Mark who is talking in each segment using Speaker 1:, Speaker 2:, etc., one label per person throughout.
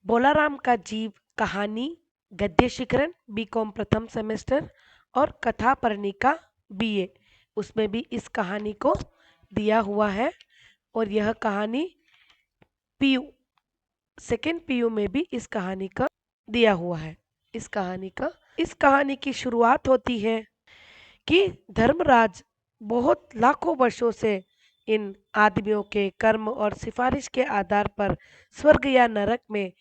Speaker 1: बोलाराम का जीव कहानी, गद्य शिखरण बीकॉम प्रथम सेमेस्टर और कथा पर्णिका बीए, उसमें भी इस कहानी को दिया हुआ है। और यह कहानी पीयू सेकेंड पीयू में भी इस कहानी का दिया हुआ है। इस कहानी की शुरुआत होती है कि धर्मराज बहुत लाखों वर्षों से इन आदमियों के कर्म और सिफारिश के आधार पर स्वर्ग या नरक में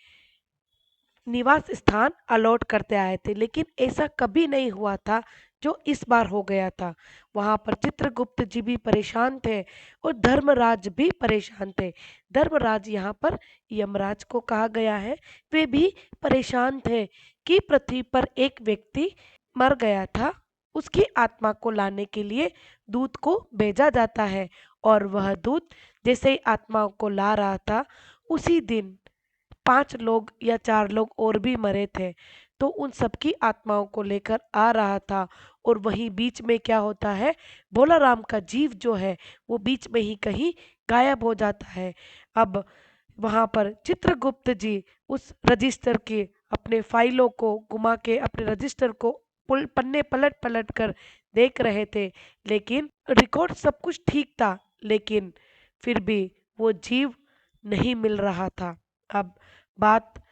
Speaker 1: निवास स्थान अलॉट करते आए थे, लेकिन ऐसा कभी नहीं हुआ था जो इस बार हो गया था। वहां पर चित्रगुप्त जी भी परेशान थे और धर्मराज भी परेशान थे। धर्मराज यहाँ पर यमराज को कहा गया है, वे भी परेशान थे कि पृथ्वी पर एक व्यक्ति मर गया था, उसकी आत्मा को लाने के लिए दूत को भेजा जाता है, और वह दूत जैसे ही आत्मा को ला रहा था, उसी दिन 5 लोग या 4 लोग और भी मरे थे, तो उन सबकी आत्माओं को लेकर आ रहा था। और वहीं बीच में क्या होता है, भोलाराम का जीव जो है वो बीच में ही कहीं गायब हो जाता है। अब वहां पर चित्रगुप्त जी उस रजिस्टर के अपने फाइलों को घुमा के अपने रजिस्टर को पन्ने पलट पलट कर देख रहे थे, लेकिन रिकॉर्ड सब कुछ ठीक था, लेकिन फिर भी वो जीव नहीं मिल रहा था। अब बात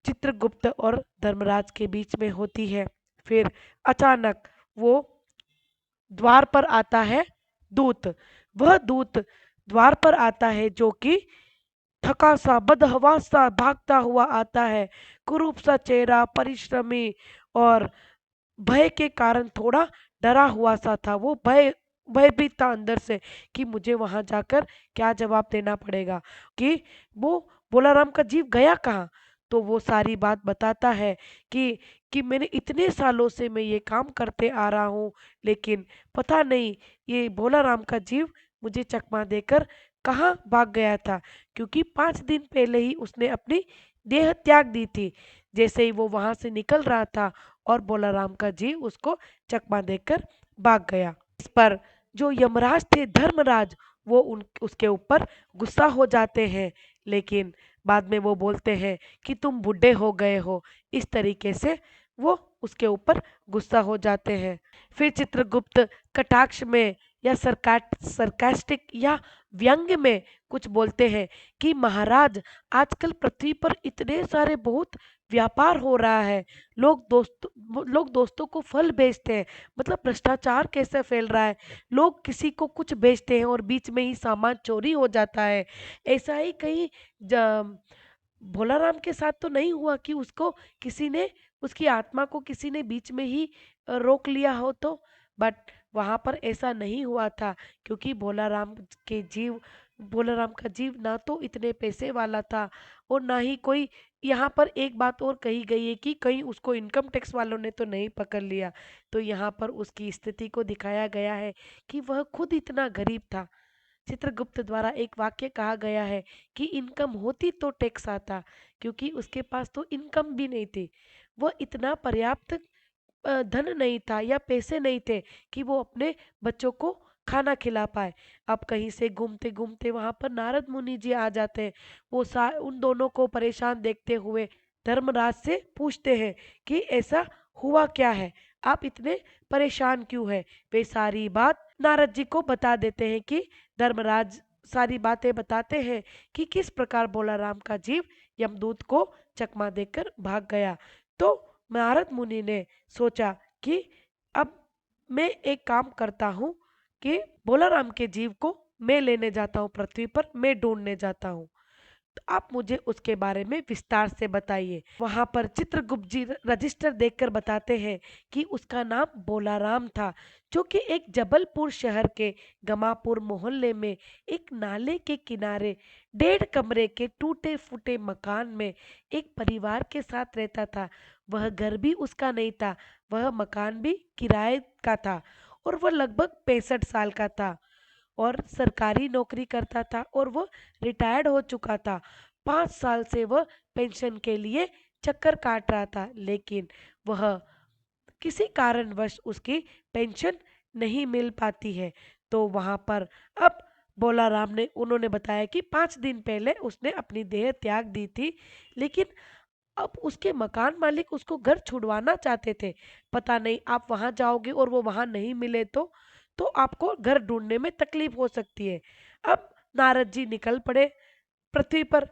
Speaker 1: चित्रगुप्त और धर्मराज के बीच में होती है। फिर अचानक वो द्वार पर आता है दूत। वह दूत द्वार पर आता है जो कि थका सा बदहवास सा भागता हुआ आता है, कुरूप सा चेहरा, परिश्रमी, और भय के कारण थोड़ा डरा हुआ सा था। वो भय भी था अंदर से कि मुझे वहां जाकर क्या जवाब देना पड़ेगा, कि वो बोलाराम का जीव गया कहाँ। तो वो सारी बात बताता है कि मैंने इतने सालों से मैं ये काम करते आ रहा हूँ, लेकिन पता नहीं ये बोलाराम का जीव मुझे चकमा देकर कहाँ भाग गया था, क्योंकि 5 दिन पहले ही उसने अपनी देह त्याग दी थी। जैसे ही वो वहां से निकल रहा था और बोलाराम का जीव उसको चकमा देकर भाग गया। इस पर जो यमराज थे धर्मराज, वो उन उसके ऊपर गुस्सा हो जाते हैं, लेकिन बाद में वो बोलते हैं कि तुम बूढ़े हो गए हो, इस तरीके से वो उसके ऊपर गुस्सा हो जाते हैं। फिर चित्रगुप्त कटाक्ष में या सरकास्टिक या व्यंग्य में कुछ बोलते हैं कि महाराज, आजकल पृथ्वी पर इतने सारे बहुत व्यापार हो रहा है, लोग दोस्तों को फल बेचते हैं, मतलब भ्रष्टाचार कैसे फैल रहा है, लोग किसी को कुछ बेचते हैं और बीच में ही सामान चोरी हो जाता है। ऐसा ही कहीं भोलाराम के साथ तो नहीं हुआ कि उसको किसी ने उसकी आत्मा को किसी ने बीच में ही रोक लिया हो, तो बट वहां पर ऐसा नहीं हुआ था, क्योंकि भोलाराम का जीव ना तो इतने पैसे वाला था, और ना ही कोई, यहाँ पर एक बात और कही गई है कि कहीं उसको इनकम टैक्स वालों ने तो नहीं पकड़ लिया। तो यहाँ पर उसकी स्थिति को दिखाया गया है कि वह खुद इतना गरीब था। चित्रगुप्त द्वारा एक वाक्य कहा गया है कि इनकम होती तो टैक्स आता, क्योंकि उसके पास तो इनकम भी नहीं थी। वह इतना पर्याप्त धन नहीं था या पैसे नहीं थे कि वो अपने बच्चों को खाना खिला पाए। अब कहीं से घूमते घूमते वहां पर नारद मुनि जी आ जाते हैं। वो उन दोनों को परेशान देखते हुए धर्मराज से पूछते हैं कि ऐसा हुआ क्या है, आप इतने परेशान क्यों हैं। वे सारी बात नारद जी को बता देते हैं कि धर्मराज सारी बातें बताते हैं कि किस प्रकार बोलाराम का जीव यमदूत को चकमा देकर भाग गया। तो नारद मुनि ने सोचा कि अब मैं एक काम करता हूँ कि बोलाराम के जीव को मैं लेने जाता हूँ, पृथ्वी पर मैं ढूंढने जाता हूँ, तो आप मुझे उसके बारे में विस्तार से बताइए। वहां पर चित्रगुप्त जी रजिस्टर देखकर बताते हैं कि उसका नाम बोलाराम था, जो कि एक जबलपुर शहर के गमापुर मोहल्ले में एक नाले के किनारे 1.5 कमरे के टूटे फूटे मकान में एक परिवार के साथ रहता था। वह घर भी उसका नहीं था, वह मकान भी किराए का था, और वह लगभग 65 साल का था और सरकारी नौकरी करता था, और वो रिटायर्ड हो चुका था। 5 साल से वह पेंशन के लिए चक्कर काट रहा था, लेकिन वह किसी कारणवश उसकी पेंशन नहीं मिल पाती है। तो वहां पर अब बोला राम ने उन्होंने बताया कि 5 दिन पहले उसने अपनी देह त्याग दी थी, लेकिन अब उसके मकान मालिक उसको घर छुड़वाना चाहते थे। पता नहीं आप वहां जाओगे और वो वहां नहीं मिले तो आपको घर ढूंढने में तकलीफ हो सकती है। अब नारद जी निकल पड़े पृथ्वी पर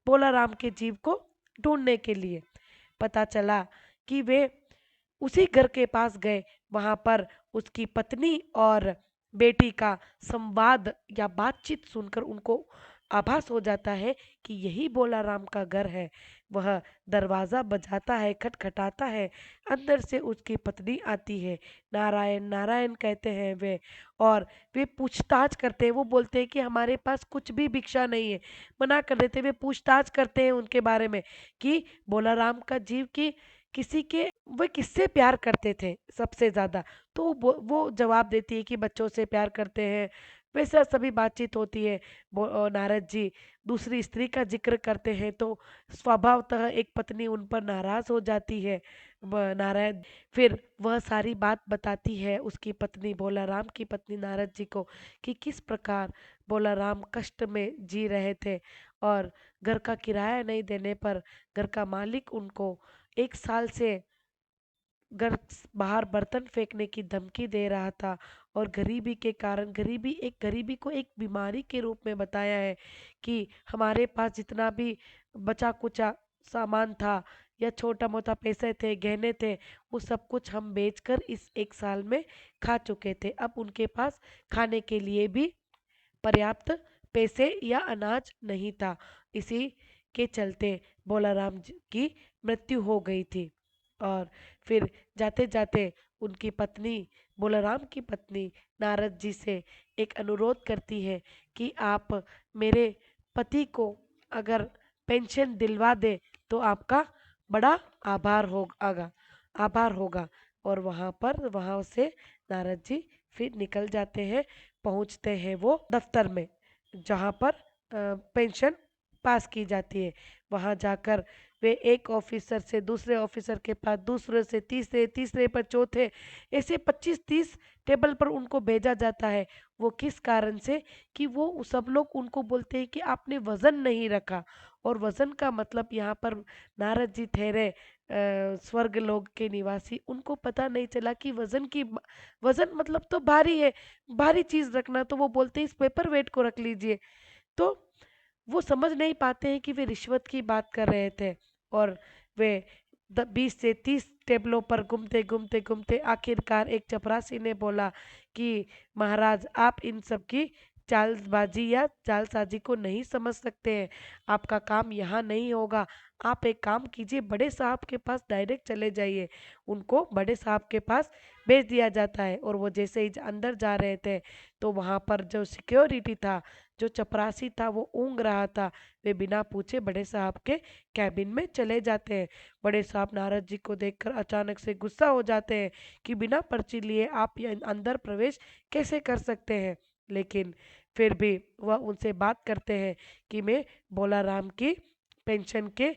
Speaker 1: भोला राम के जीव को ढूंढने के लिए। पता चला कि वे उसी घर के पास गए। वहां पर उसकी पत्नी और बेटी का संवाद या बातचीत सुनकर उनको आभास हो जाता है कि यही भोला राम का घर है। वह दरवाजा बजाता है, खटखटाता है। अंदर से उसकी पत्नी आती है। नारायण नारायण कहते हैं वे, और वे पूछताछ करते हैं। वो बोलते हैं कि हमारे पास कुछ भी भिक्षा नहीं है, मना कर देते। वे पूछताछ करते हैं उनके बारे में कि भोला राम का जीव की किसी के वो किससे प्यार करते थे सबसे ज्यादा। तो वो जवाब देती है कि बच्चों से प्यार करते हैं। वैसा सभी बातचीत होती है। नारद जी दूसरी स्त्री का जिक्र करते हैं तो स्वभावतः एक पत्नी उन पर नाराज हो जाती है। नारायण फिर वह सारी बात बताती है उसकी पत्नी भोला राम की पत्नी नारद जी को कि किस प्रकार भोला राम कष्ट में जी रहे थे, और घर का किराया नहीं देने पर घर का मालिक उनको 1 साल से घर बाहर बर्तन फेंकने की धमकी दे रहा था। और गरीबी के कारण गरीबी को एक बीमारी के रूप में बताया है कि हमारे पास जितना भी बचा कुचा सामान था या छोटा मोटा पैसे थे, गहने थे, वो सब कुछ हम बेचकर इस 1 साल में खा चुके थे। अब उनके पास खाने के लिए भी पर्याप्त पैसे या अनाज नहीं था। इसी के चलते बोलाराम की मृत्यु हो गई थी। और फिर जाते जाते उनकी पत्नी बोलाराम की पत्नी नारद जी से एक अनुरोध करती है कि आप मेरे पति को अगर पेंशन दिलवा दे तो आपका बड़ा आभार होगा। और वहां से नारद जी फिर निकल जाते हैं। पहुंचते हैं वो दफ्तर में जहां पर पेंशन पास की जाती है। वहां जाकर वे एक ऑफिसर से दूसरे ऑफिसर के पास, दूसरे से तीसरे, तीसरे पर चौथे, ऐसे 25-30 टेबल पर उनको भेजा जाता है। वो किस कारण से कि वो सब लोग उनको बोलते हैं कि आपने वजन नहीं रखा। और वजन का मतलब यहाँ पर नारद जी ठहरे स्वर्ग लोक के निवासी, उनको पता नहीं चला कि वजन मतलब तो भारी है, भारी चीज रखना। तो वो बोलते हैं इस पेपर वेट को रख लीजिए। तो वो समझ नहीं पाते हैं कि वे रिश्वत की बात कर रहे थे। और वे 20 से 30 टेबलों पर घूमते घूमते घूमते आखिरकार एक चपरासी ने बोला कि महाराज आप इन सब की चालबाजी या जालसाजी को नहीं समझ सकते हैं। आपका काम यहाँ नहीं होगा। आप एक काम कीजिए, बड़े साहब के पास डायरेक्ट चले जाइए। उनको बड़े साहब के पास भेज दिया जाता है। और वो जैसे ही अंदर जा रहे थे तो वहां पर जो सिक्योरिटी था, जो चपरासी था, वो ऊँग रहा था। वे बिना पूछे बड़े साहब के कैबिन में चले जाते हैं। बड़े साहब नारद जी को देखकर अचानक से गुस्सा हो जाते हैं कि बिना पर्ची लिए आप ये अंदर प्रवेश कैसे कर सकते हैं। लेकिन फिर भी वह उनसे बात करते हैं कि मैं भोला राम की पेंशन के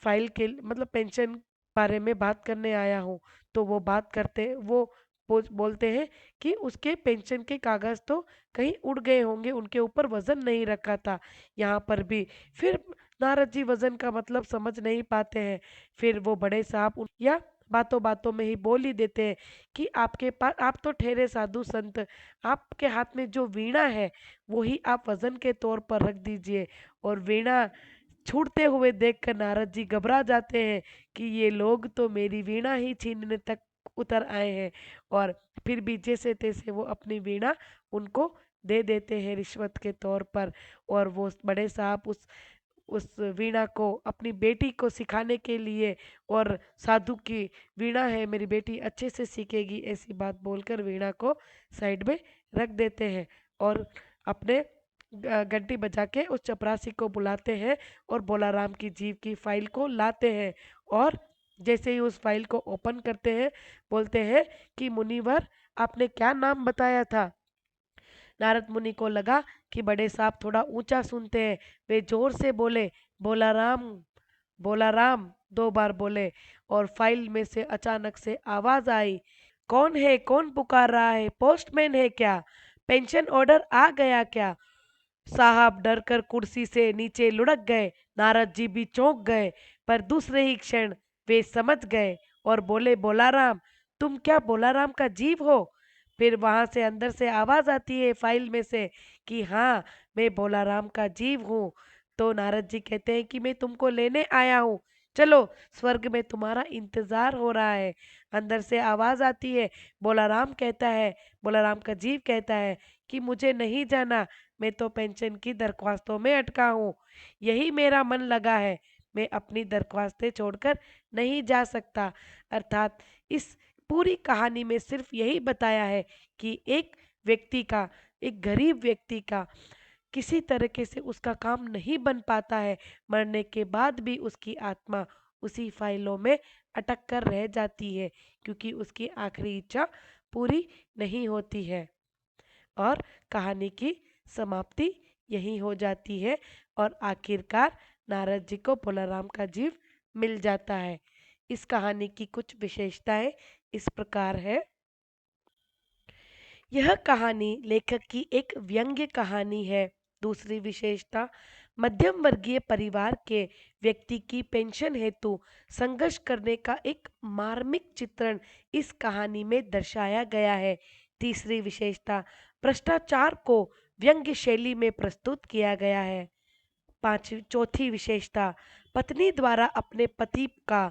Speaker 1: फाइल के मतलब पेंशन बारे में बात करने आया हूँ। तो वो बात करते वो बोलते हैं कि उसके पेंशन के कागज तो कहीं उड़ गए होंगे, उनके ऊपर वजन नहीं रखा था। यहाँ पर भी फिर नारद जी वजन का मतलब समझ नहीं पाते हैं। फिर वो बड़े साहब या बातों बातों में ही बोल ही देते हैं कि आपके पास आप तो ठहरे साधु संत, आपके हाथ में जो वीणा है वो ही आप वजन के तौर पर रख दीजिए। और वीणा छूटते हुए देखकर नारद जी घबरा जाते हैं कि ये लोग तो मेरी वीणा ही छीनने तक उतर आए हैं। और फिर भी जैसे तैसे वो अपनी वीणा उनको दे देते हैं रिश्वत के तौर पर। और वो बड़े साहब उस वीणा को अपनी बेटी को सिखाने के लिए, और साधु की वीणा है, मेरी बेटी अच्छे से सीखेगी, ऐसी बात बोलकर वीणा को साइड में रख देते हैं। और अपने घंटी बजा के उस चपरासी को बुलाते हैं और बोलाराम की जीव की फाइल को लाते हैं। और जैसे ही उस फाइल को ओपन करते हैं बोलते हैं कि मुनिवर आपने क्या नाम बताया था। नारद मुनि को लगा कि बड़े साहब थोड़ा ऊंचा सुनते हैं। वे जोर से बोले बोलाराम, बोलाराम 2 बार बोले। और फाइल में से अचानक से आवाज आई, कौन है, कौन पुकार रहा है, पोस्टमैन है क्या, पेंशन ऑर्डर आ गया क्या। साहब डर कर कुर्सी से नीचे लुढ़क गए। नारद जी भी चौंक गए, पर दूसरे ही क्षण वे समझ गए और बोले, बोलाराम, तुम क्या बोलाराम का जीव हो? फिर वहां से अंदर से आवाज आती है फाइल में से कि हाँ, मैं बोलाराम का जीव हूँ। तो नारद जी कहते हैं कि मैं तुमको लेने आया हूँ, चलो, स्वर्ग में तुम्हारा इंतजार हो रहा है। अंदर से आवाज आती है, बोलाराम कहता है, बोलाराम का जीव कहता है कि मुझे नहीं जाना, मैं तो पेंशन की दरख्वास्तों में अटका हूँ, यही मेरा मन लगा है, मैं अपनी दरख्वास्तें छोड़कर नहीं जा सकता। अर्थात इस पूरी कहानी में सिर्फ यही बताया है कि एक व्यक्ति का, एक गरीब व्यक्ति का किसी तरीके से उसका काम नहीं बन पाता है, मरने के बाद भी उसकी आत्मा उसी फाइलों में अटक कर रह जाती है, क्योंकि उसकी आखिरी इच्छा पूरी नहीं होती है। और कहानी की समाप्ति यही हो जाती है और आखिरकार नारद जी को बोलाराम का जीव मिल जाता है। इस कहानी की कुछ विशेषताएं इस प्रकार है। यह कहानी लेखक की एक व्यंग्य कहानी है। दूसरी विशेषता, मध्यम वर्गीय परिवार के व्यक्ति की पेंशन हेतु संघर्ष करने का एक मार्मिक चित्रण इस कहानी में दर्शाया गया है। तीसरी विशेषता, भ्रष्टाचार को व्यंग्य शैली में प्रस्तुत किया गया है। पांचवी चौथी विशेषता, पत्नी द्वारा अपने पति का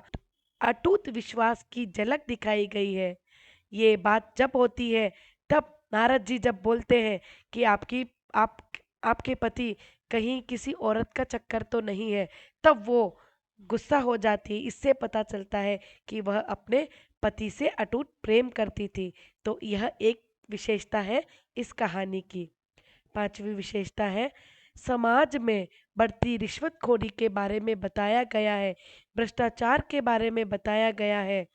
Speaker 1: अटूट विश्वास की झलक दिखाई गई है। ये बात जब होती है तब नारद जी जब बोलते हैं कि आप आपके पति कहीं किसी औरत का चक्कर तो नहीं है, तब वो गुस्सा हो जाती है। इससे पता चलता है कि वह अपने पति से अटूट प्रेम करती थी। तो यह एक विशेषता है इस कहानी की। पांचवी विशेषता है, समाज में बढ़ती रिश्वतखोरी के बारे में बताया गया है, भ्रष्टाचार के बारे में बताया गया है।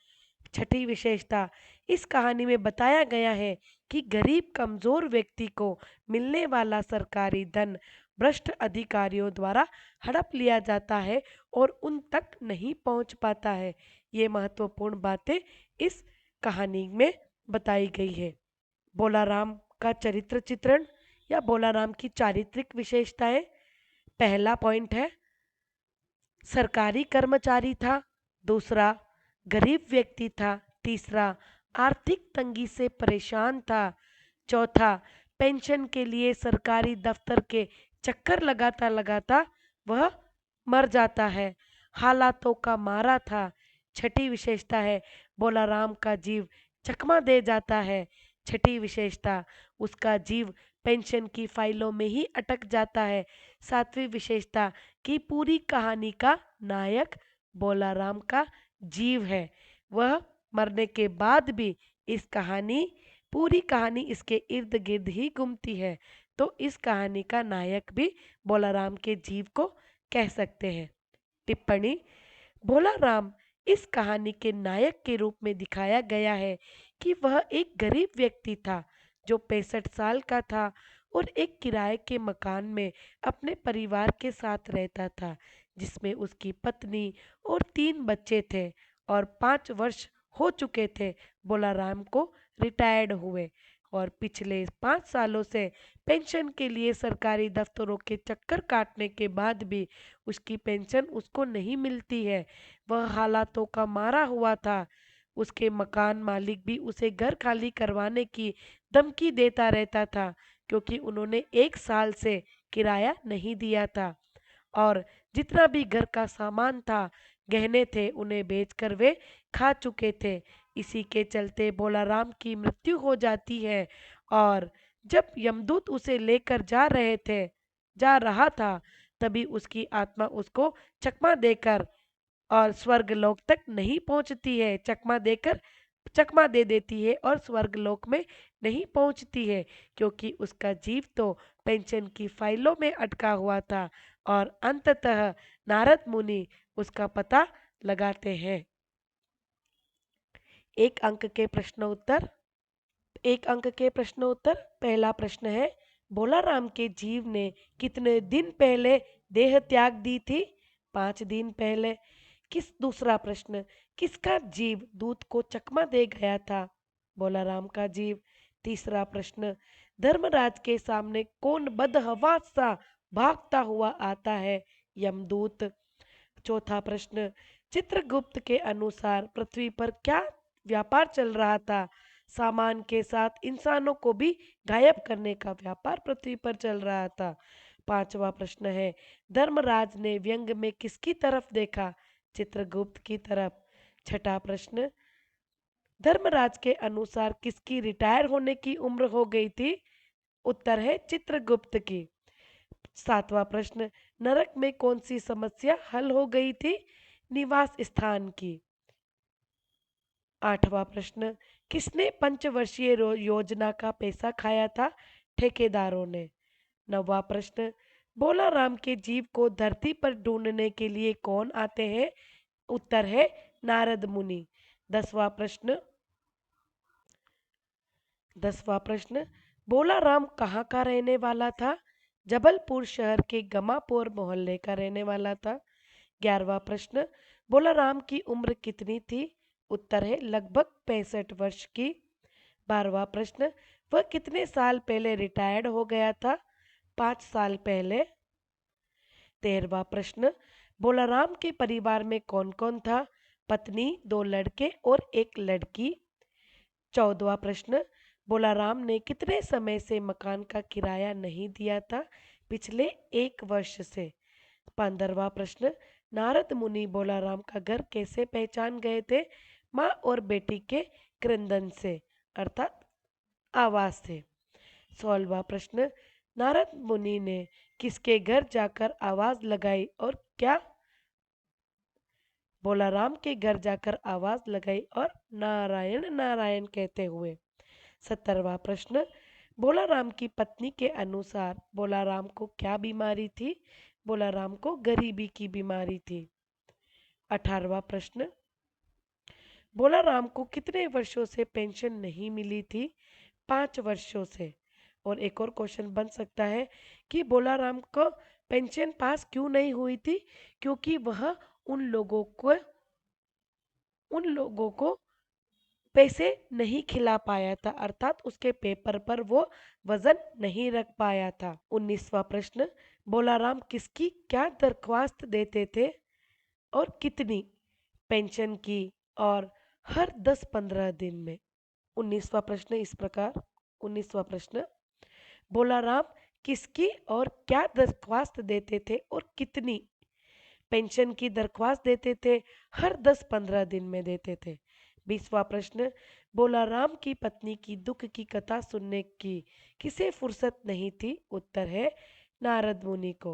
Speaker 1: छठी विशेषता, इस कहानी में बताया गया है कि गरीब कमजोर व्यक्ति को मिलने वाला सरकारी धन भ्रष्ट अधिकारियों द्वारा हड़प लिया जाता है और उन तक नहीं पहुंच पाता है। ये महत्वपूर्ण बातें इस कहानी में बताई गई है। बोलाराम का चरित्र चित्रण या बोलाराम की चारित्रिक विशेषताएं। पहला पॉइंट है, सरकारी कर्मचारी था। दूसरा, गरीब व्यक्ति था। तीसरा, आर्थिक तंगी से परेशान था। चौथा, पेंशन के लिए सरकारी दफ्तर के चक्कर लगाता लगाता वह मर जाता है, हालातों का मारा था। छठी विशेषता है, बोलाराम का जीव चकमा दे जाता है। छठी विशेषता, उसका जीव पेंशन की फाइलों में ही अटक जाता है। सातवीं विशेषता, कि पूरी कहानी का नायक बोलाराम का जीव है, वह मरने के बाद भी इस कहानी पूरी कहानी इसके इर्द गिर्द ही घूमती है। तो इस कहानी का नायक भी बोलाराम के जीव को कह सकते हैं। टिप्पणी, भोलाराम इस कहानी के नायक के रूप में दिखाया गया है कि वह एक गरीब व्यक्ति था जो 65 साल का था और एक किराए के मकान में अपने परिवार के साथ रहता था, जिसमें उसकी पत्नी और 3 बच्चे थे और 5 वर्ष हो चुके थे बोलाराम को रिटायर्ड हुए, और पिछले 5 सालों से पेंशन के लिए सरकारी दफ्तरों के चक्कर काटने के बाद भी उसकी पेंशन उसको नहीं मिलती है। वह हालातों का मारा हुआ था। उसके मकान मालिक भी उसे घर खाली करवाने की धमकी देता रहता था, क्योंकि उन्होंने 1 साल से किराया नहीं दिया था और जितना भी घर का सामान था, गहने थे, उन्हें बेचकर वे खा चुके थे। इसी के चलते बोलाराम की मृत्यु हो जाती है और जब यमदूत उसे लेकर जा रहा था, तभी उसकी आत्मा उसको चकमा देकर और स्वर्ग लोक तक नहीं पहुंचती है, चकमा दे देती है और स्वर्ग लोक में नहीं पहुंचती है, क्योंकि उसका जीव तो पेंशन की फाइलों में अटका हुआ था। और अंततः नारद मुनि उसका पता लगाते हैं। एक अंक के प्रश्न उत्तर एक अंक के प्रश्न उत्तर। पहला प्रश्न है, बोलाराम के जीव ने कितने दिन पहले देह त्याग दी थी? 5 दिन पहले। दूसरा प्रश्न, किसका जीव दूत को चकमा दे गया था? बोलाराम का जीव। तीसरा प्रश्न, धर्मराज के सामने कौन बदहवास सा भागता हुआ आता है? यमदूत। चौथा प्रश्न, चित्रगुप्त के अनुसार पृथ्वी पर क्या व्यापार चल रहा था? सामान के साथ इंसानों को भी गायब करने का व्यापार पृथ्वी पर चल रहा था। पांचवा प्रश्न है, धर्मराज ने व्यंग में किसकी तरफ देखा? चित्रगुप्त की तरफ। छठा प्रश्न, धर्मराज के अनुसार किसकी रिटायर होने की उम्र हो गई थी? उत्तर है चित्रगुप्त की। सातवां प्रश्न, नरक में कौन सी समस्या हल हो गई थी? निवास स्थान की। आठवां प्रश्न, किसने पंचवर्षीय योजना का पैसा खाया था? ठेकेदारों ने। नौवां प्रश्न, भोला राम के जीव को धरती पर ढूंढने के लिए कौन आते हैं? उत्तर है नारद मुनि। दसवां प्रश्न, भोला राम कहाँ का रहने वाला था? जबलपुर शहर के गमापुर मोहल्ले का रहने वाला था। 11वां प्रश्न, भोला राम की उम्र कितनी थी? उत्तर है लगभग 65 वर्ष की। 12वां प्रश्न, वह कितने साल पहले रिटायर्ड हो गया था? 5 साल पहले। 13वां प्रश्न, भोला राम के परिवार में कौन कौन था? पत्नी, 2 लड़के और 1 लड़की। 14वां प्रश्न, भोला राम ने कितने समय से मकान का किराया नहीं दिया था? पिछले 1 वर्ष से। 15वां प्रश्न, नारद मुनि भोला राम का घर कैसे पहचान गए थे? माँ और बेटी के क्रंदन से, अर्थात आवाज से। 16वां प्रश्न, नारद मुनि ने किसके घर जाकर आवाज लगाई और क्या? भोला राम के घर जाकर आवाज लगाई और नारायण नारायण कहते हुए। 17वां प्रश्न, भोला राम की पत्नी के अनुसार भोला राम को क्या बीमारी थी? भोला राम को गरीबी की बीमारी थी। 18वां प्रश्न, भोला राम को कितने वर्षों से पेंशन नहीं मिली थी? 5 वर्षों से। और एक और क्वेश्चन बन सकता है कि भोला राम को पेंशन पास क्यों नहीं हुई थी? क्योंकि वह उन लोगों को उन लोगों को पैसे नहीं खिला पाया था, अर्थात उसके पेपर पर वो वजन नहीं रख पाया था। 19वां प्रश्न, भोला राम किसकी क्या दरख्वास्त देते थे और कितनी पेंशन की और हर 10-15 दिन में? 19वां प्रश्न इस प्रकार। 19वां प्रश्न, भोला राम किसकी और क्या दरख्वास्त देते थे और कितनी पेंशन की दरख्वास्त देते थे? हर 10-15 दिन में देते थे। 20वां प्रश्न, भोला राम की पत्नी की दुख की कथा सुनने की किसे फुर्सत नहीं थी? उत्तर है नारद मुनि को।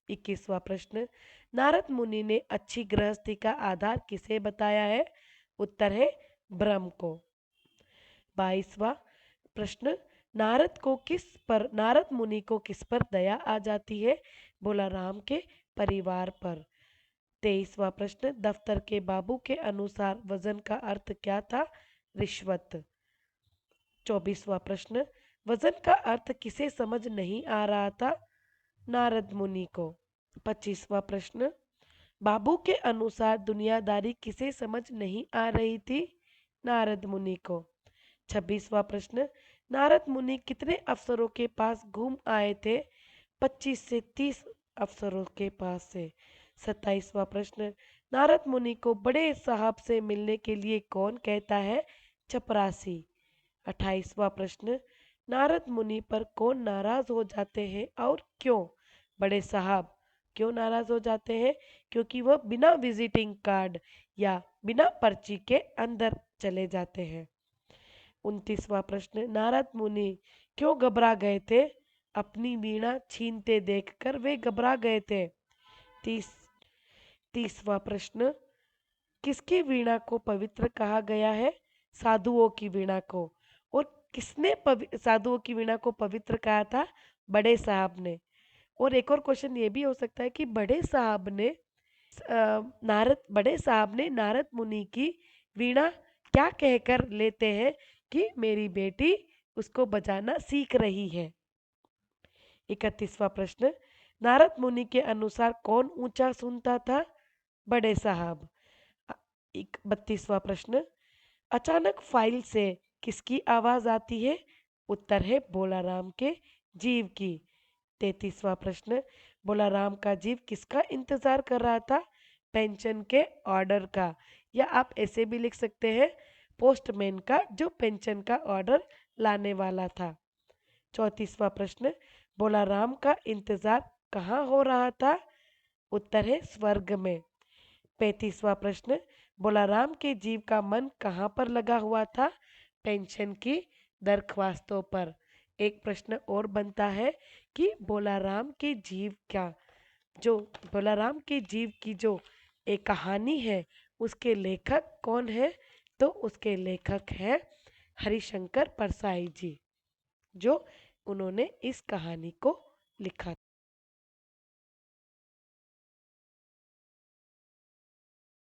Speaker 1: 21वां प्रश्न, नारद मुनि ने अच्छी गृहस्थी का आधार किसे बताया है? उत्तर है ब्रह्म को। 22वां प्रश्न, नारद मुनि को किस पर दया आ जाती है? भोला राम के परिवार पर। 23वां प्रश्न, दफ्तर के बाबू के अनुसार वजन का अर्थ क्या था? रिश्वत। 24वां प्रश्न, वजन का अर्थ किसे समझ नहीं आ रहा था? नारद मुनि को। 25वां प्रश्न, बाबू के अनुसार दुनियादारी किसे समझ नहीं आ रही थी? नारद मुनि को। 26वां प्रश्न, नारद मुनि कितने अफसरों के पास घूम आए थे? 25 से 30 अफसरों के पास से। 27वां प्रश्न, नारद मुनि को बड़े साहब से मिलने के लिए कौन कहता है? चपरासी। 28वां प्रश्न, नारद मुनि पर कौन नाराज हो जाते हैं और क्यों? बड़े साहब। क्यों नाराज हो जाते हैं? क्योंकि वह बिना विजिटिंग कार्ड या बिना पर्ची के अंदर चले जाते हैं। 29वां प्रश्न, नारद मुनि क्यों घबरा गए थे? अपनी वीणा छीनते देखकर वे घबरा गए थे। 30वां प्रश्न, किसकी वीणा को पवित्र कहा गया है? साधुओं की वीणा को। और किसने साधुओं की वीणा को पवित्र कहा था? बड़े साहब ने। और एक और क्वेश्चन ये भी हो सकता है कि बड़े साहब ने नारद मुनि की वीणा क्या कहकर लेते हैं कि मेरी बेटी उसको बजाना सीख रही है? 31वां प्रश्न, नारद मुनि के अनुसार कौन ऊंचा सुनता था? बड़े साहब। 32वां प्रश्न, अचानक फाइल से किसकी आवाज आती है? उत्तर है बोलाराम के जीव की। 33वां प्रश्न, बोलाराम का जीव किसका इंतजार कर रहा था? पेंशन के ऑर्डर का, या आप ऐसे भी लिख सकते हैं पोस्टमैन का, जो पेंशन का ऑर्डर लाने वाला था। 34वां प्रश्न, बोलाराम का इंतजार कहाँ हो रहा था? उत्तर है स्वर्ग में। 35वां प्रश्न, बोलाराम के जीव का मन कहाँ पर लगा हुआ था? पेंशन की दरख्वास्तों पर। एक प्रश्न और बनता है कि बोलाराम के जीव क्या, जो बोलाराम के जीव की जो एक कहानी है, उसके लेखक कौन है? तो उसके लेखक है हरिशंकर परसाई जी, जो उन्होंने इस कहानी को लिखा।